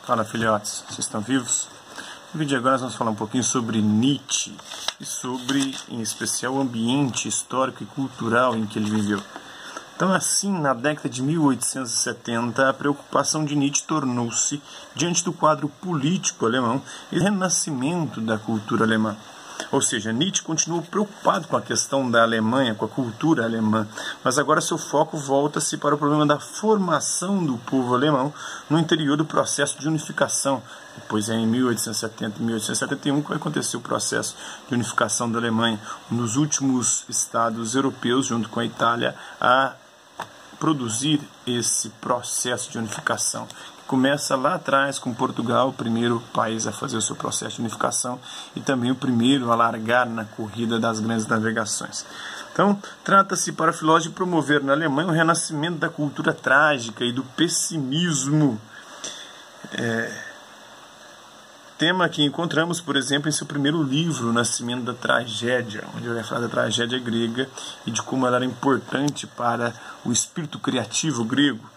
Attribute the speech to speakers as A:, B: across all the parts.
A: Fala, filhotes, vocês estão vivos? No vídeo de agora nós vamos falar um pouquinho sobre Nietzsche e sobre, em especial, o ambiente histórico e cultural em que ele viveu. Então, assim, na década de 1870, a preocupação de Nietzsche tornou-se, diante do quadro político alemão, e renascimento da cultura alemã. Ou seja, Nietzsche continuou preocupado com a questão da Alemanha, com a cultura alemã, mas agora seu foco volta-se para o problema da formação do povo alemão no interior do processo de unificação. Depois é em 1870 e 1871 que aconteceu o processo de unificação da Alemanha, um dos últimos estados europeus, junto com a Itália, a produzir esse processo de unificação. Começa lá atrás com Portugal, o primeiro país a fazer o seu processo de unificação e também o primeiro a largar na corrida das grandes navegações. Então, trata-se para o filósofo de promover na Alemanha o renascimento da cultura trágica e do pessimismo. Tema que encontramos, por exemplo, em seu primeiro livro, O Nascimento da Tragédia, onde ele vai falar da tragédia grega e de como ela era importante para o espírito criativo grego.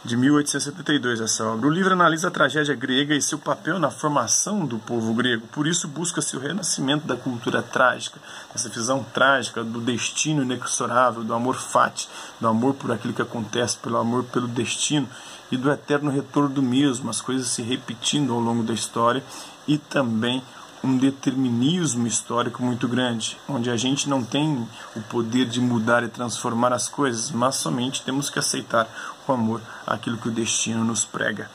A: De 1872, essa obra. O livro analisa a tragédia grega e seu papel na formação do povo grego. Por isso, busca-se o renascimento da cultura trágica, essa visão trágica do destino inexorável, do amor fati, do amor por aquilo que acontece, pelo amor pelo destino e do eterno retorno do mesmo, as coisas se repetindo ao longo da história e também um determinismo histórico muito grande, onde a gente não tem o poder de mudar e transformar as coisas, mas somente temos que aceitar com amor aquilo que o destino nos prega.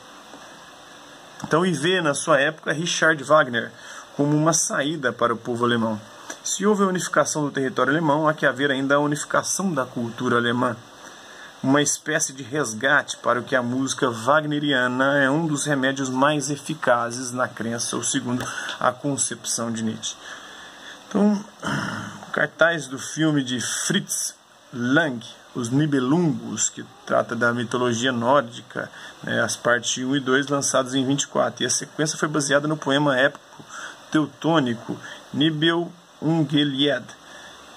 A: Então, e vê na sua época Richard Wagner como uma saída para o povo alemão. Se houve a unificação do território alemão, há que haver ainda a unificação da cultura alemã. Uma espécie de resgate para o que a música wagneriana é um dos remédios mais eficazes na crença, ou segundo a concepção de Nietzsche. Então, cartaz do filme de Fritz Lang, Os Nibelungos, que trata da mitologia nórdica, as partes 1 e 2 lançadas em 24, e a sequência foi baseada no poema épico teutônico Nibelungelied,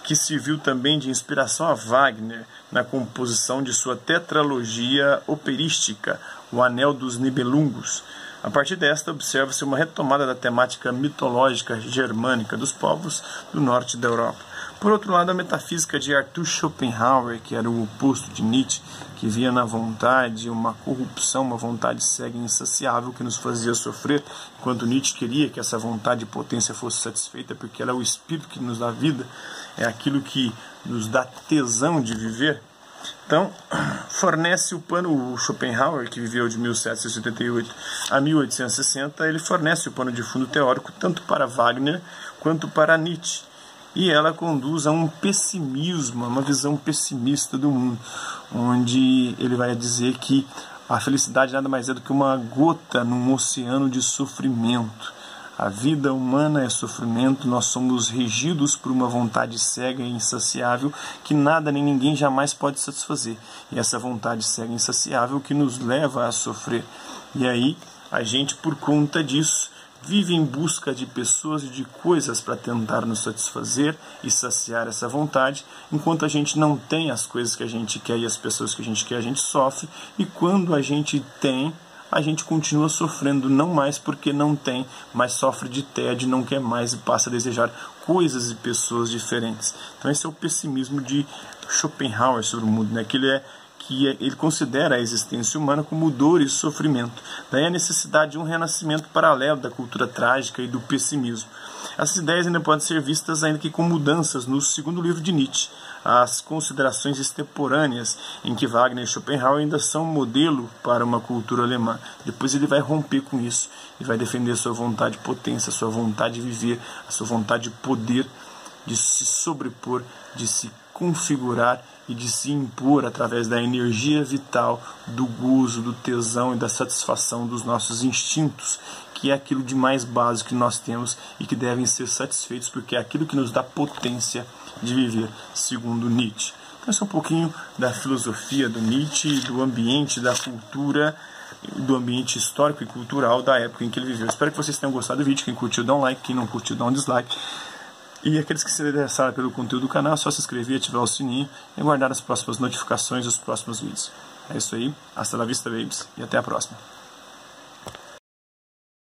A: que serviu também de inspiração a Wagner na composição de sua tetralogia operística, O Anel dos Nibelungos. A partir desta, observa-se uma retomada da temática mitológica germânica dos povos do norte da Europa. Por outro lado, a metafísica de Arthur Schopenhauer, que era o oposto de Nietzsche, que via na vontade uma corrupção, uma vontade cega e insaciável que nos fazia sofrer, enquanto Nietzsche queria que essa vontade e potência fosse satisfeita, porque ela é o espírito que nos dá vida, é aquilo que nos dá tesão de viver. Então, fornece o pano, o Schopenhauer, que viveu de 1778 a 1860, ele fornece o pano de fundo teórico tanto para Wagner quanto para Nietzsche. E ela conduz a um pessimismo, a uma visão pessimista do mundo, onde ele vai dizer que a felicidade nada mais é do que uma gota num oceano de sofrimento. A vida humana é sofrimento, nós somos regidos por uma vontade cega e insaciável que nada nem ninguém jamais pode satisfazer. E essa vontade cega e insaciável que nos leva a sofrer. E aí, a gente, por conta disso, vive em busca de pessoas e de coisas para tentar nos satisfazer e saciar essa vontade, enquanto a gente não tem as coisas que a gente quer e as pessoas que a gente quer, a gente sofre, e quando a gente tem, a gente continua sofrendo, não mais porque não tem, mas sofre de tédio, não quer mais e passa a desejar coisas e pessoas diferentes. Então esse é o pessimismo de Schopenhauer sobre o mundo, que ele considera a existência humana como dor e sofrimento. Daí a necessidade de um renascimento paralelo da cultura trágica e do pessimismo. Essas ideias ainda podem ser vistas ainda que com mudanças no segundo livro de Nietzsche, as considerações extemporâneas, em que Wagner e Schopenhauer ainda são modelo para uma cultura alemã. Depois ele vai romper com isso e vai defender a sua vontade de potência, a sua vontade de viver, a sua vontade de poder, de se sobrepor, de se configurar e de se impor através da energia vital, do gozo, do tesão e da satisfação dos nossos instintos, que é aquilo de mais básico que nós temos e que devem ser satisfeitos, porque é aquilo que nos dá potência de viver, segundo Nietzsche. Então esse é um pouquinho da filosofia do Nietzsche, do ambiente, da cultura, do ambiente histórico e cultural da época em que ele viveu. Espero que vocês tenham gostado do vídeo. Quem curtiu, dá um like. Quem não curtiu, dá um dislike. E aqueles que se interessaram pelo conteúdo do canal, é só se inscrever, ativar o sininho e aguardar as próximas notificações dos próximos vídeos. É isso aí, hasta la vista, babies, e até a próxima.